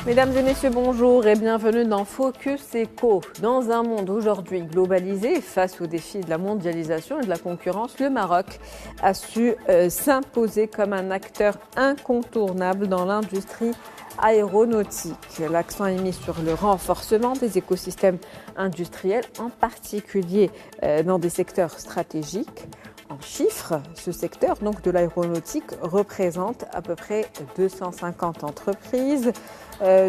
Mesdames et messieurs, bonjour et bienvenue dans Focus Éco. Dans un monde aujourd'hui globalisé, face aux défis de la mondialisation et de la concurrence, le Maroc a su s'imposer comme un acteur incontournable dans l'industrie aéronautique. L'accent est mis sur le renforcement des écosystèmes industriels, en particulier dans des secteurs stratégiques. En chiffres, ce secteur donc, de l'aéronautique représente à peu près 250 entreprises.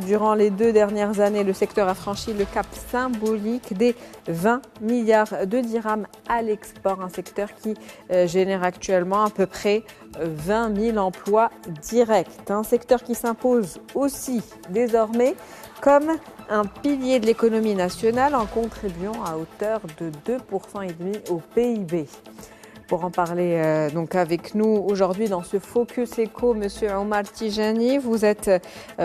Durant les 2 dernières années, le secteur a franchi le cap symbolique des 20 milliards de dirhams à l'export, un secteur qui génère actuellement à peu près 20 000 emplois directs. Un secteur qui s'impose aussi désormais comme un pilier de l'économie nationale en contribuant à hauteur de 2,5% au PIB. Pour en parler donc avec nous aujourd'hui dans ce Focus Éco, Monsieur Omar Tijani, vous êtes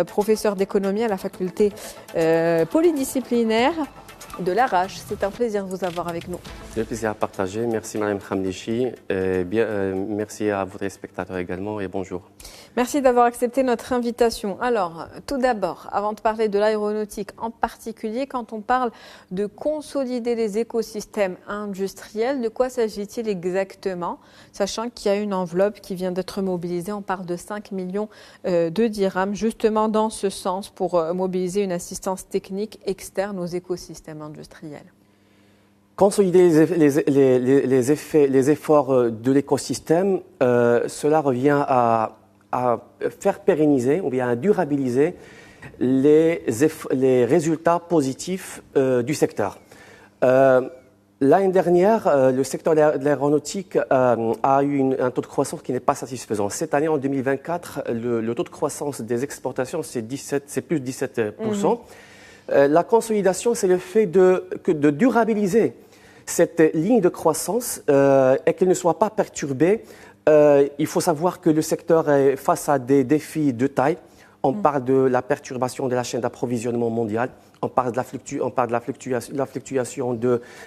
professeur d'économie à la faculté polydisciplinaire de l'Arrache. C'est un plaisir de vous avoir avec nous. C'est un plaisir à partager. Merci Mme Khamlichi. Merci à vos téléspectateurs également et bonjour. Merci d'avoir accepté notre invitation. Alors, tout d'abord, avant de parler de l'aéronautique en particulier, quand on parle de consolider les écosystèmes industriels, de quoi s'agit-il exactement? Sachant qu'il y a une enveloppe qui vient d'être mobilisée, on parle de 5 millions de dirhams, justement dans ce sens, pour mobiliser une assistance technique externe aux écosystèmes industriels. Consolider les efforts de l'écosystème, cela revient à faire pérenniser ou bien à durabiliser les résultats positifs du secteur. L'année dernière, le secteur de l'aéronautique a eu un taux de croissance qui n'est pas satisfaisant. Cette année, en 2024, le taux de croissance des exportations, c'est plus de 17%. La consolidation, c'est le fait de durabiliser cette ligne de croissance et qu'elle ne soit pas perturbée. Il faut savoir que le secteur est face à des défis de taille. On parle de la perturbation de la chaîne d'approvisionnement mondiale. On parle de la fluctuation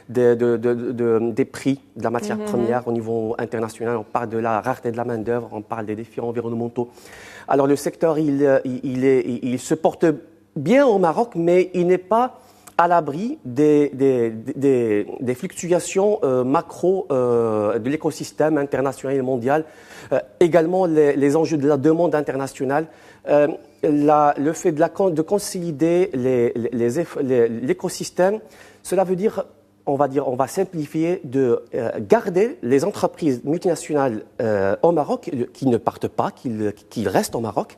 des prix de la matière première au niveau international. On parle de la rareté de la main-d'œuvre. On parle des défis environnementaux. Alors le secteur, il se porte bien au Maroc, mais il n'est pas à l'abri des fluctuations macro de l'écosystème international et mondial. Également les enjeux de la demande internationale. Le fait de consolider l'écosystème, cela veut dire, on va simplifier, de garder les entreprises multinationales au Maroc, qui ne partent pas, qui restent au Maroc.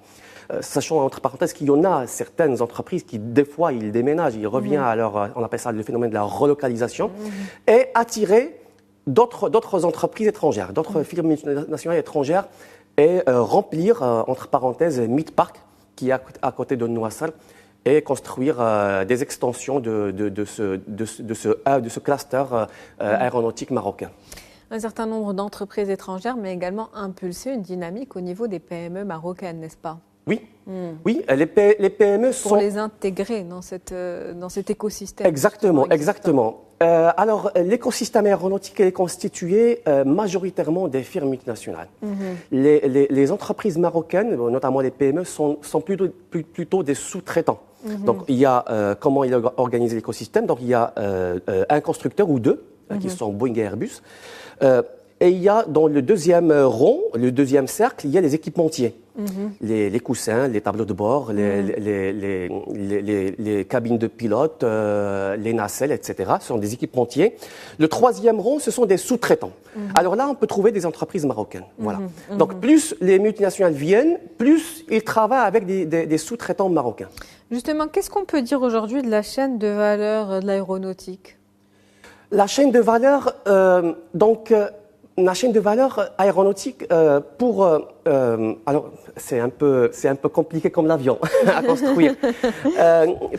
Sachant entre parenthèses qu'il y en a certaines entreprises qui, des fois, ils déménagent, ils reviennent à on appelle ça le phénomène de la relocalisation, et attirer d'autres entreprises étrangères, d'autres firmes multinationales étrangères, et remplir, entre parenthèses, Midpark, qui est à côté de Noissal, et construire des extensions de ce cluster aéronautique marocain. Un certain nombre d'entreprises étrangères, mais également impulser une dynamique au niveau des PME marocaines, n'est-ce pas? Oui, oui, les PME sont... Pour les intégrer dans cet écosystème. Exactement. Alors, l'écosystème aéronautique est constitué majoritairement des firmes multinationales. Les entreprises marocaines, notamment les PME, sont plutôt des sous-traitants. Donc, il y a comment il est organisé l'écosystème. Donc, il y a un constructeur ou deux, qui sont Boeing et Airbus. Et il y a dans le deuxième rond, le deuxième cercle, il y a les équipementiers. Les coussins, les tableaux de bord, les cabines de pilote, les nacelles, etc. Ce sont des équipementiers. Le troisième rond, ce sont des sous-traitants. Alors là, on peut trouver des entreprises marocaines. Voilà. Donc plus les multinationales viennent, plus ils travaillent avec des sous-traitants marocains. Justement, qu'est-ce qu'on peut dire aujourd'hui de la chaîne de valeur de l'aéronautique? La chaîne de valeur, la chaîne de valeur aéronautique alors c'est un peu compliqué comme l'avion à construire.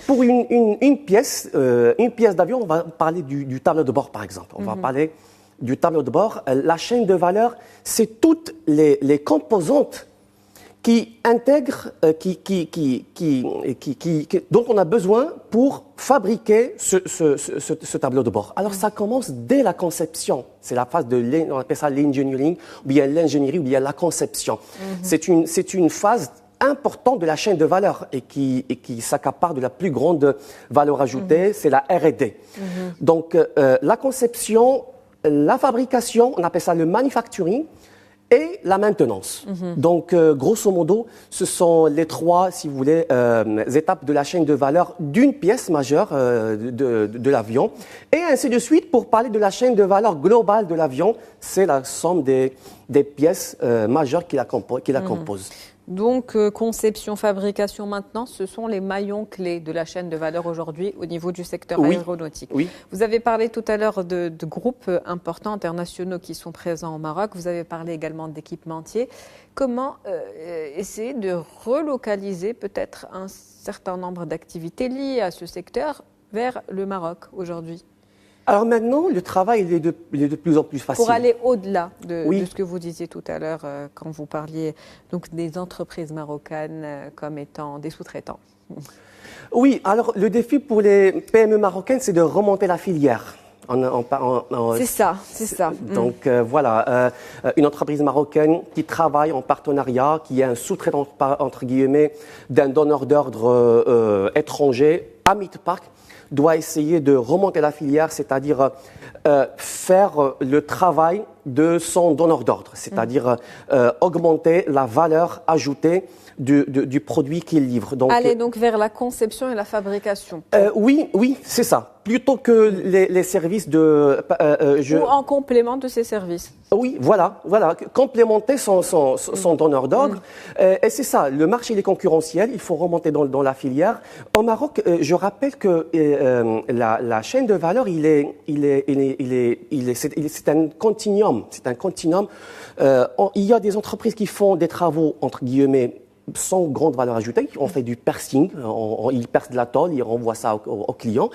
Pour une pièce d'avion, on va parler du tableau de bord par exemple. On va parler du tableau de bord. La chaîne de valeur, c'est toutes les composantes qui intègre, dont on a besoin pour fabriquer ce tableau de bord. Alors ça commence dès la conception. C'est la phase on appelle ça l'engineering, ou bien l'ingénierie, ou bien la conception. C'est une phase importante de la chaîne de valeur et qui s'accapare de la plus grande valeur ajoutée, c'est la R&D. Donc la conception, la fabrication, on appelle ça le manufacturing, et la maintenance. Donc, grosso modo, ce sont les trois, si vous voulez, étapes de la chaîne de valeur d'une pièce majeure de l'avion. Et ainsi de suite, pour parler de la chaîne de valeur globale de l'avion, c'est la somme des pièces majeures qui la composent. Donc, conception, fabrication, maintenance, ce sont les maillons clés de la chaîne de valeur aujourd'hui au niveau du secteur aéronautique. Oui. Vous avez parlé tout à l'heure de groupes importants internationaux qui sont présents au Maroc. Vous avez parlé également d'équipementiers. Comment essayer de relocaliser peut-être un certain nombre d'activités liées à ce secteur vers le Maroc aujourd'hui ? Alors maintenant, le travail il est de plus en plus facile. Pour aller au-delà de ce que vous disiez tout à l'heure quand vous parliez donc des entreprises marocaines comme étant des sous-traitants. Oui, alors le défi pour les PME marocaines, c'est de remonter la filière. C'est ça. Donc voilà, une entreprise marocaine qui travaille en partenariat, qui est un sous-traitant entre guillemets d'un donneur d'ordre étranger à Midpark, doit essayer de remonter la filière, c'est-à-dire faire le travail de son donneur d'ordre, c'est-à-dire augmenter la valeur ajoutée du produit qu'il livre. Donc, aller donc vers la conception et la fabrication. Oui, c'est ça. Plutôt que les services de... Ou en complément de ces services. Oui, voilà. Complémenter son donneur d'ordre. Et c'est ça, le marché il est concurrentiel, il faut remonter dans la filière. Au Maroc, je rappelle que la chaîne de valeur, c'est un continuum. C'est un continuum. Il y a des entreprises qui font des travaux, entre guillemets, sans grande valeur ajoutée. On fait du piercing, ils percent de la tôle, ils renvoient ça aux clients.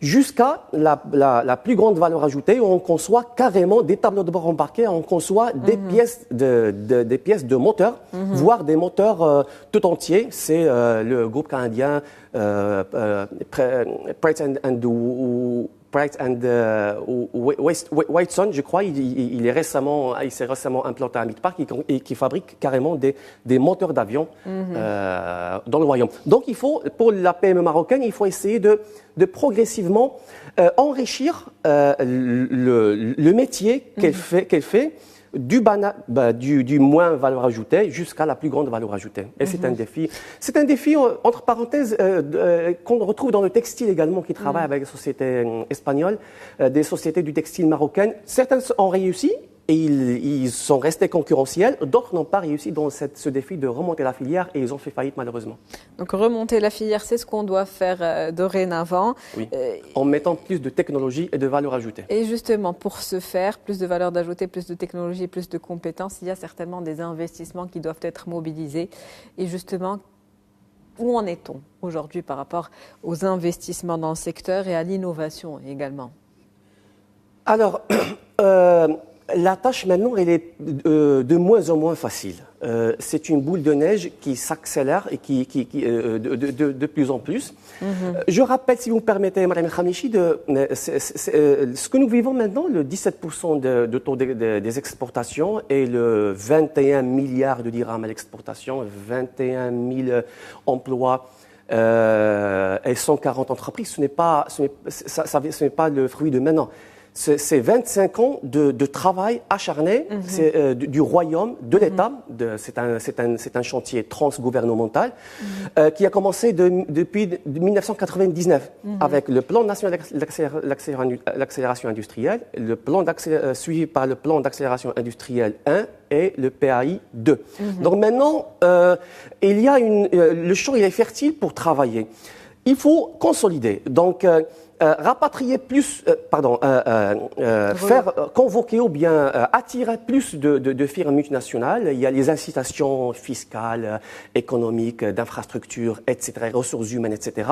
Jusqu'à la plus grande valeur ajoutée, où on conçoit carrément des tableaux de bord embarqués, on conçoit des pièces de moteurs, voire des moteurs tout entiers. C'est le groupe canadien Pratt & Whitson, je crois, il s'est récemment implanté à Midpark et qui fabrique carrément des moteurs d'avion dans le royaume. Donc, pour la PME marocaine, il faut essayer de progressivement enrichir le métier qu'elle fait du moins valeur ajoutée jusqu'à la plus grande valeur ajoutée. Et c'est un défi. C'est un défi, entre parenthèses, qu'on retrouve dans le textile également, qui travaille avec des sociétés espagnoles, des sociétés du textile marocaines. Certaines ont réussi et ils sont restés concurrentiels. D'autres n'ont pas réussi dans ce défi de remonter la filière et ils ont fait faillite malheureusement. Donc remonter la filière, c'est ce qu'on doit faire dorénavant. Oui, en mettant plus de technologie et de valeur ajoutée. Et justement, pour ce faire, plus de valeur ajoutée, plus de technologie, plus de compétences, il y a certainement des investissements qui doivent être mobilisés. Et justement, où en est-on aujourd'hui par rapport aux investissements dans le secteur et à l'innovation également ? Alors, la tâche maintenant, elle est de moins en moins facile. C'est une boule de neige qui s'accélère et de plus en plus. Je rappelle, si vous me permettez, Mme Khamichi, ce que nous vivons maintenant, le 17% de taux des exportations et le 21 milliards de dirhams à l'exportation, 21 000 emplois et 140 entreprises, ce n'est pas le fruit de maintenant. C'est 25 ans de travail acharné du royaume, de l'État. C'est un chantier transgouvernemental qui a commencé depuis 1999 avec le plan national d'accélération industrielle, suivi par le plan d'accélération industrielle 1 et le PAI 2. Donc maintenant, le champ il est fertile pour travailler. Il faut consolider. Donc, rapatrier plus, faire convoquer ou bien attirer plus de firmes multinationales. Il y a les incitations fiscales, économiques, d'infrastructures, etc., ressources humaines, etc.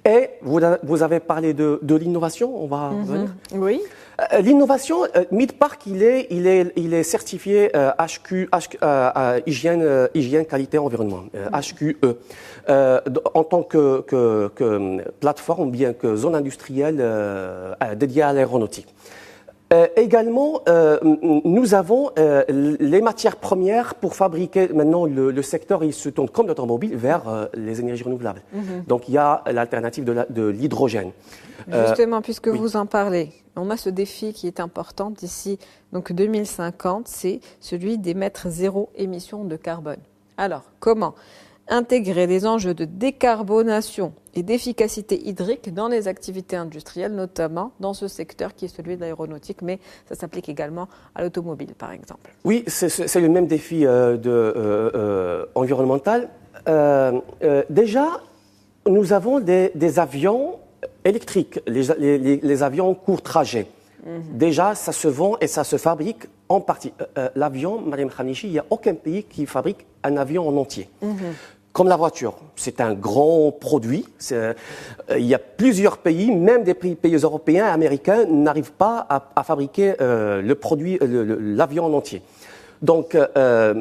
Et vous avez parlé de l'innovation, on va revenir. Oui. L'innovation, Midpark, il est certifié hygiène, qualité, environnement, HQE, en tant que plateforme ou bien que zone industrielle dédiée à l'aéronautique. Également, nous avons les matières premières pour fabriquer. Maintenant, le secteur il se tourne comme l'automobile vers les énergies renouvelables. Donc, il y a l'alternative de l'hydrogène. Justement, puisque oui. vous en parlez, on a ce défi qui est important d'ici donc 2050, c'est celui d'émettre zéro émission de carbone. Alors, comment intégrer les enjeux de décarbonation et d'efficacité hydrique dans les activités industrielles, notamment dans ce secteur qui est celui de l'aéronautique, mais ça s'applique également à l'automobile, par exemple. Oui, c'est le même défi environnemental. Déjà, nous avons des avions électriques, les avions court trajet. Déjà, ça se vend et ça se fabrique en partie. L'avion, Mariam Khamichi, il n'y a aucun pays qui fabrique un avion en entier. Comme la voiture, c'est un grand produit. Il y a plusieurs pays, même des pays européens, américains, n'arrivent pas à fabriquer l'avion en entier. Donc,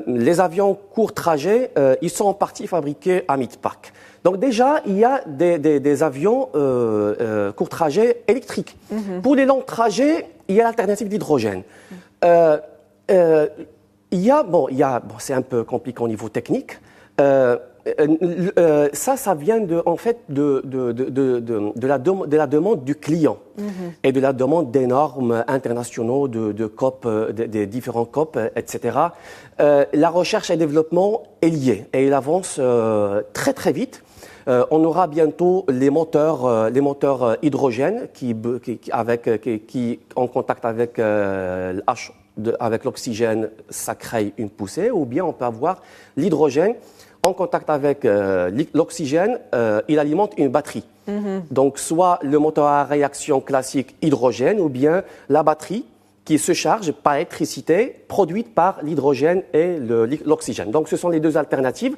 les avions court trajet, ils sont en partie fabriqués à Midpark. Donc déjà, il y a des avions court trajet électriques. Pour les longs trajets, il y a l'alternative d'hydrogène. C'est un peu compliqué au niveau technique. Ça vient de la demande du client et de la demande des normes internationaux de COP, des différents COP, etc. La recherche et développement est liée et il avance très très vite. On aura bientôt les moteurs hydrogène qui en contact avec avec l'oxygène, ça crée une poussée, ou bien on peut avoir l'hydrogène en contact avec l'oxygène, il alimente une batterie. Donc, soit le moteur à réaction classique hydrogène, ou bien la batterie qui se charge par électricité produite par l'hydrogène et l'oxygène. Donc, ce sont les deux alternatives.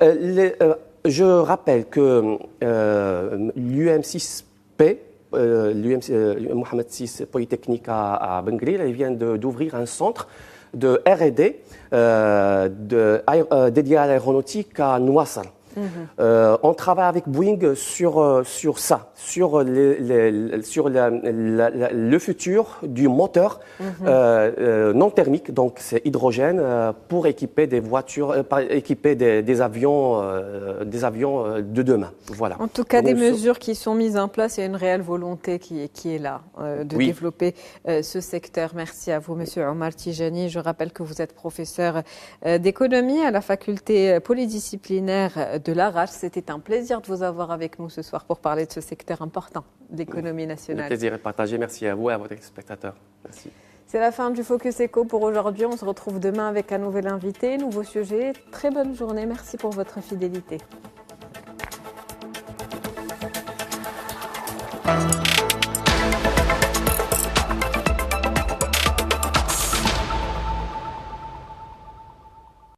Je rappelle que l'UM6P, Mohamed VI Polytechnique à Benguela, il vient d'ouvrir un centre de R&D dédié à l'aéronautique à Nouassal. On travaille avec Boeing sur ça, sur le futur du moteur non thermique, donc c'est hydrogène, pour équiper des voitures, équiper des avions de demain. Voilà. En tout cas, des mesures qui sont mises en place, il y a une réelle volonté qui est là de développer ce secteur. Merci à vous, Monsieur Omar Tijani. Je rappelle que vous êtes professeur d'économie à la faculté polydisciplinaire de l'Arrache. C'était un plaisir de vous avoir avec nous ce soir pour parler de ce secteur important de l'économie nationale. Le plaisir est partagé. Merci à vous et à votre spectateur. Merci. C'est la fin du Focus Eco pour aujourd'hui. On se retrouve demain avec un nouvel invité, nouveau sujet. Très bonne journée. Merci pour votre fidélité.